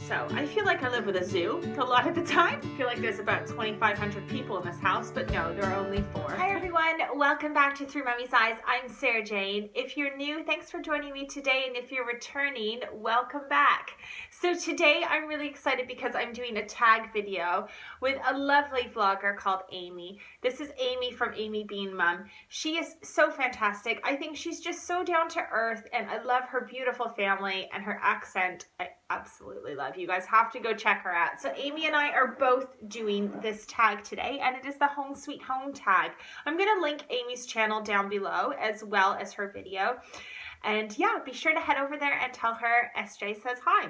So I feel like I live with a zoo a lot of the time. I feel like there's about 2,500 people in this house, but no, there are only 4. Hi everyone, welcome back to Through Mummy's Eyes. I'm Sarah Jane. If you're new, thanks for joining me today, and if you're returning, welcome back. So today I'm really excited because I'm doing a tag video with a lovely vlogger called Amy. This is Amy from Amy Being Mum. She is so fantastic. I think she's just so down to earth, and I love her beautiful family and her accent. I absolutely love. You guys have to go check her out. So Amy and I are both doing this tag today, and it is the Home Sweet Home tag. I'm going to link Amy's channel down below as well as her video. And yeah, be sure to head over there and tell her SJ says hi.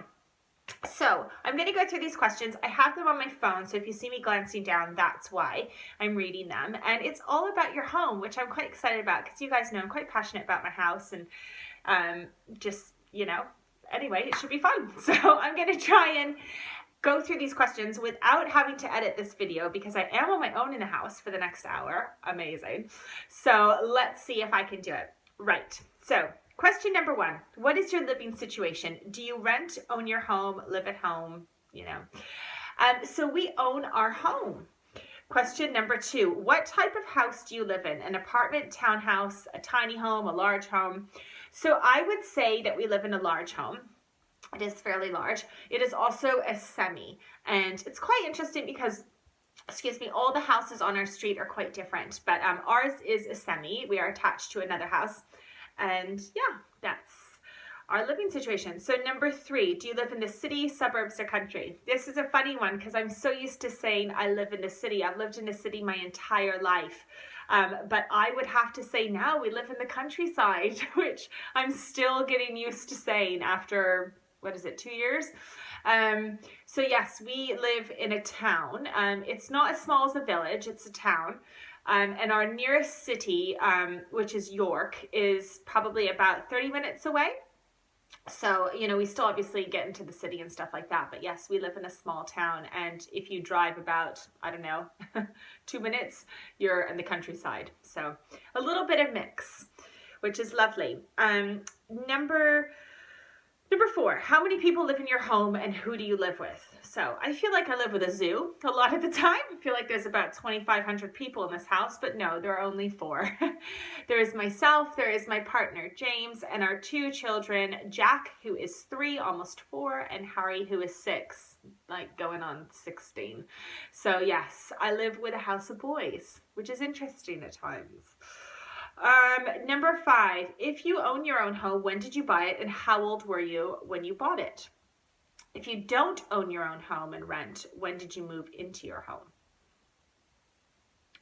So I'm going to go through these questions. I have them on my phone, so if you see me glancing down, that's why I'm reading them. And it's all about your home, which I'm quite excited about because you guys know I'm quite passionate about my house and just, you know, anyway, it should be fun. So I'm going to try and go through these questions without having to edit this video because I am on my own in the house for the next hour. Amazing. So let's see if I can do it. Right. So question number 1, what is your living situation? Do you rent, own your home, live at home? You know, so we own our home. Question number 2, what type of house do you live in? An apartment, townhouse, a tiny home, a large home? So I would say that we live in a large home. It is fairly large. It is also a semi, and it's quite interesting because, excuse me, all the houses on our street are quite different, but ours is a semi. We are attached to another house, and yeah, that's our living situation. So number 3, do you live in the city, suburbs, or country? This is a funny one because I'm so used to saying I live in the city. I've lived in the city my entire life. But I would have to say now we live in the countryside, which I'm still getting used to saying after, what is it, 2 years? So yes, we live in a town. It's not as small as a village, it's a town. And our nearest city, which is York, is probably about 30 minutes away. So, you know, we still obviously get into the city and stuff like that. But yes, we live in a small town. And if you drive about, I don't know, 2 minutes, you're in the countryside. So a little bit of mix, which is lovely. Number 4, how many people live in your home and who do you live with? So I feel like I live with a zoo a lot of the time. I feel like there's about 2,500 people in this house, but no, there are only 4. There is myself, there is my partner, James, and our 2 children, Jack, who is 3, almost 4, and Harry, who is 6, like going on 16. So yes, I live with a house of boys, which is interesting at times. Number 5, if you own your own home, when did you buy it and how old were you when you bought it? If you don't own your own home and rent, when did you move into your home?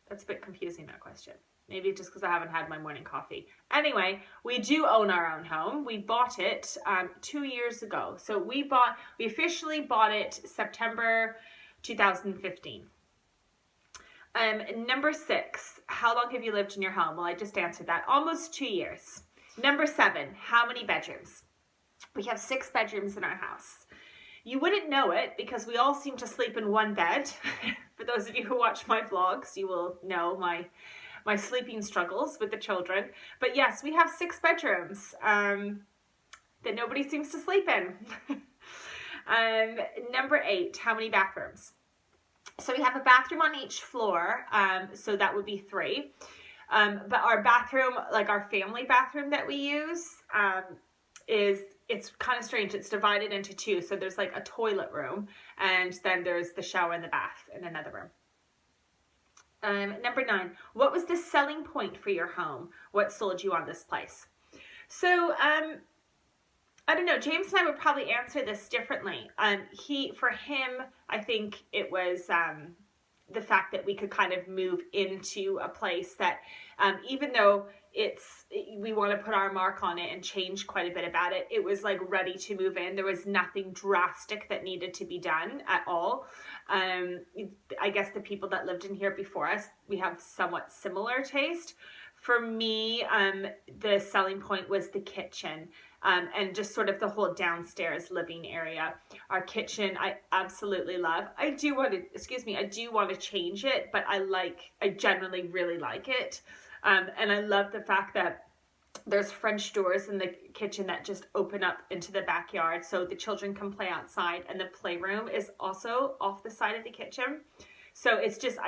That's a bit confusing, that question. Maybe just because I haven't had my morning coffee. Anyway, we do own our own home. We bought it 2 years ago. So we officially bought it September 2015. Number 6, how long have you lived in your home? Well, I just answered that. Almost 2 years. Number 7, how many bedrooms? We have 6 bedrooms in our house. You wouldn't know it because we all seem to sleep in one bed. For those of you who watch my vlogs, you will know my sleeping struggles with the children. But yes, we have 6 bedrooms that nobody seems to sleep in. Number 8, how many bathrooms? So we have a bathroom on each floor, so that would be 3. But our bathroom, like our family bathroom that we use, it's kind of strange. It's divided into 2. So there's like a toilet room, and then there's the shower and the bath in another room. Number 9, what was the selling point for your home? What sold you on this place? So, I don't know, James and I would probably answer this differently. For him, I think it was the fact that we could kind of move into a place that, even though we want to put our mark on it and change quite a bit about it, it was like ready to move in. There was nothing drastic that needed to be done at all. I guess the people that lived in here before us, we have somewhat similar taste. For me, the selling point was the kitchen. And just sort of the whole downstairs living area. Our kitchen, I absolutely love. I do want to change it, but I generally really like it. And I love the fact that There's French doors in the kitchen that just open up into the backyard so the children can play outside, and the playroom is also off the side of the kitchen. So it just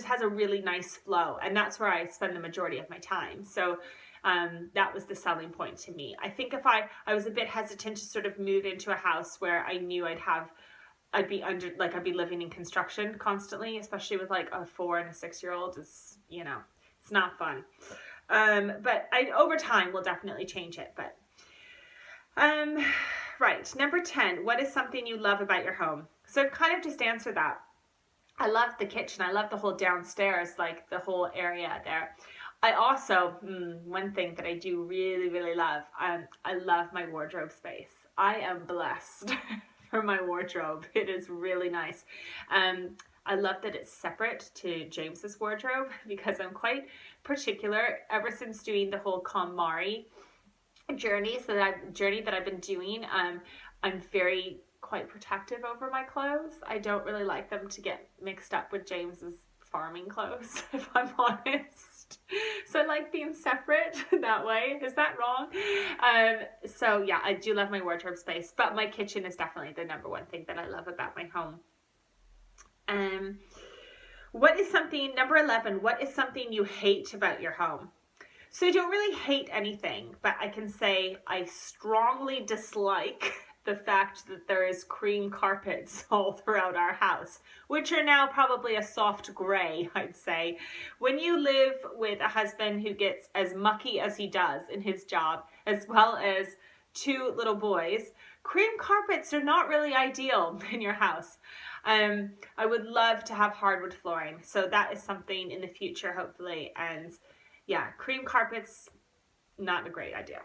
has a really nice flow, and that's where I spend the majority of my time. So that was the selling point to me. I think if I was a bit hesitant to sort of move into a house where I knew I'd be living in construction constantly, especially with like a 4 and a 6-year-old. It's, it's not fun. But over time will definitely change it. But right, number 10, what is something you love about your home? So I've kind of just answered that. I love the kitchen. I love the whole downstairs, like the whole area there. I also, one thing that I do really, really love, I love my wardrobe space. I am blessed for my wardrobe. It is really nice. I love that it's separate to James's wardrobe because I'm quite particular ever since doing the whole KonMari journey that I've been doing. I'm very quite protective over my clothes. I don't really like them to get mixed up with James's farming clothes, if I'm honest. So I like being separate that way. Is that wrong? So yeah, I do love my wardrobe space, but my kitchen is definitely the number one thing that I love about my home. Number 11, what is something you hate about your home? So I don't really hate anything, but I can say I strongly dislike the fact that there is cream carpets all throughout our house, which are now probably a soft gray, I'd say. When you live with a husband who gets as mucky as he does in his job, as well as 2 little boys, cream carpets are not really ideal in your house. I would love to have hardwood flooring, so that is something in the future, hopefully. And yeah, cream carpets, not a great idea.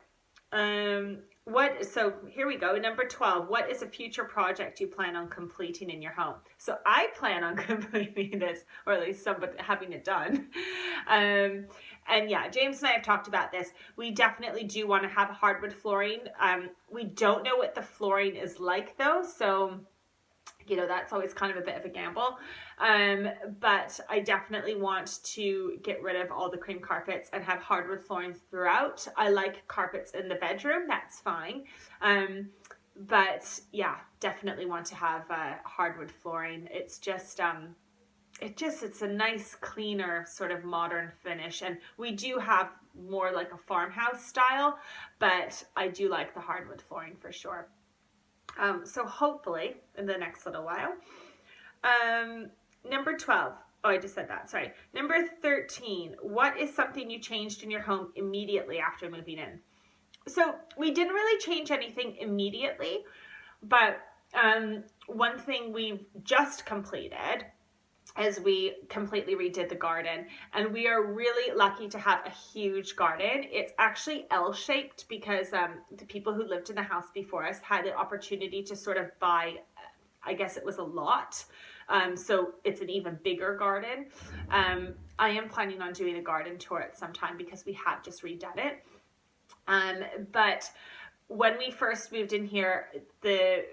So here we go. Number 12, what is a future project you plan on completing in your home? So I plan on completing this, or at least having it done. And yeah, James and I have talked about this. We definitely do want to have hardwood flooring. We don't know what the flooring is like though, so that's always kind of a bit of a gamble. But I definitely want to get rid of all the cream carpets and have hardwood flooring throughout. I like carpets in the bedroom, that's fine. But yeah, definitely want to have hardwood flooring. It's just, it's a nice, cleaner, sort of modern finish. And we do have more like a farmhouse style, but I do like the hardwood flooring for sure. So hopefully in the next little while. Number 12. Oh, I just said that. Sorry. Number 13. What is something you changed in your home immediately after moving in? So we didn't really change anything immediately, but one thing we've just completed is we completely redid the garden, and we are really lucky to have a huge garden. It's actually L-shaped because the people who lived in the house before us had the opportunity to sort of buy, I guess it was a lot. So it's an even bigger garden. I am planning on doing a garden tour at some time because we have just redone it. But when we first moved in here, the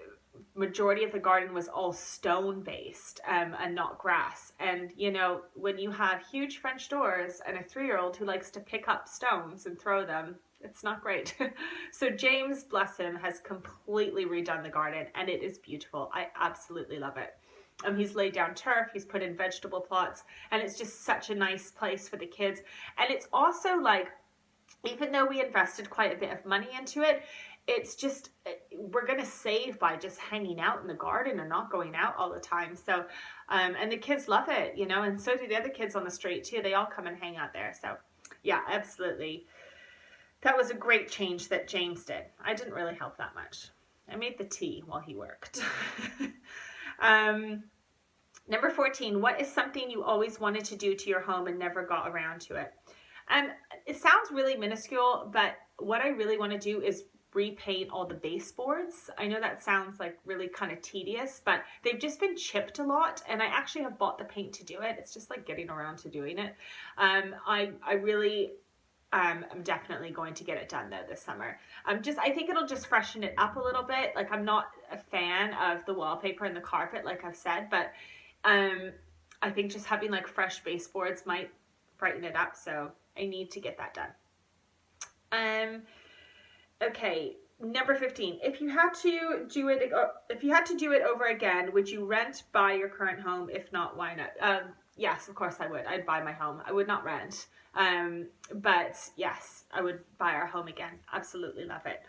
majority of the garden was all stone based and not grass. And when you have huge French doors and a 3-year-old who likes to pick up stones and throw them, it's not great. So James, bless him, has completely redone the garden, and it is beautiful. I absolutely love it. He's laid down turf, he's put in vegetable plots, and it's just such a nice place for the kids. And it's also like, even though we invested quite a bit of money into it, it's just, we're going to save by just hanging out in the garden and not going out all the time. So, and the kids love it, and so do the other kids on the street too. They all come and hang out there. So yeah, absolutely. That was a great change that James did. I didn't really help that much. I made the tea while he worked. Number 14, what is something you always wanted to do to your home and never got around to it? It sounds really minuscule, but what I really want to do is repaint all the baseboards. I know that sounds like really kind of tedious, but they've just been chipped a lot, and I actually have bought the paint to do it. It's just like getting around to doing it. I really I'm definitely going to get it done though this summer. I think it'll just freshen it up a little bit. Like, I'm not a fan of the wallpaper and the carpet, like I've said, but I think just having like fresh baseboards might brighten it up. So I need to get that done. Okay, number 15. If you had to do it over again, would you rent, buy your current home? If not, why not? Yes, of course I would. I'd buy my home. I would not rent. But yes, I would buy our home again. Absolutely love it.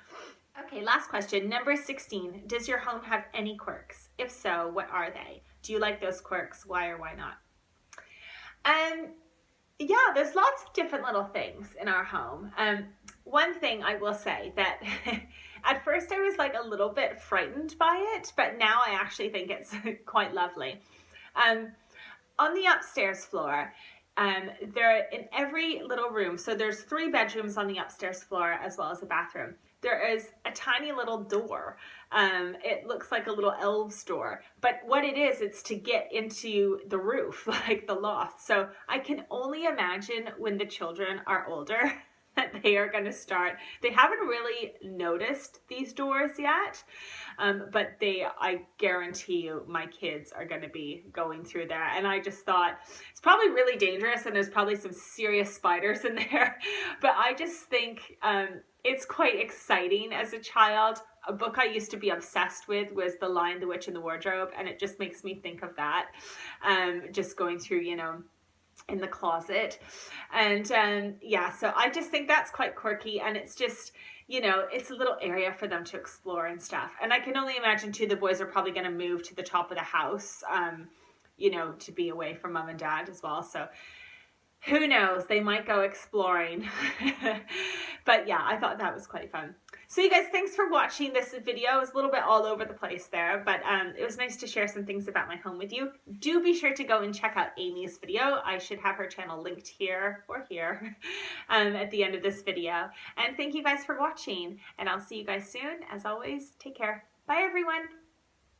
Okay, last question. Number 16. Does your home have any quirks? If so, what are they? Do you like those quirks? Why or why not? Yeah, there's lots of different little things in our home. One thing I will say that at first I was like a little bit frightened by it, but now I actually think it's quite lovely. On the upstairs floor, there in every little room, so there's 3 bedrooms on the upstairs floor as well as a bathroom. There is a tiny little door. It looks like a little elf's door, but what it is, it's to get into the roof, like the loft. So I can only imagine when the children are older that they are going to start. They haven't really noticed these doors yet, but I guarantee you my kids are going to be going through there. And I just thought it's probably really dangerous and there's probably some serious spiders in there, but I just think it's quite exciting as a child. A book I used to be obsessed with was The Lion, the Witch, and the Wardrobe, and it just makes me think of that, just going through, in the closet. And yeah, so I just think that's quite quirky, and it's just, it's a little area for them to explore and stuff. And I can only imagine too, the boys are probably going to move to the top of the house, to be away from mom and dad as well. So who knows, they might go exploring. But yeah, I thought that was quite fun. So you guys, thanks for watching this video. It was a little bit all over the place there, but it was nice to share some things about my home with you. Do be sure to go and check out Amy's video. I should have her channel linked here or here at the end of this video. And thank you guys for watching, and I'll see you guys soon. As always, take care. Bye everyone.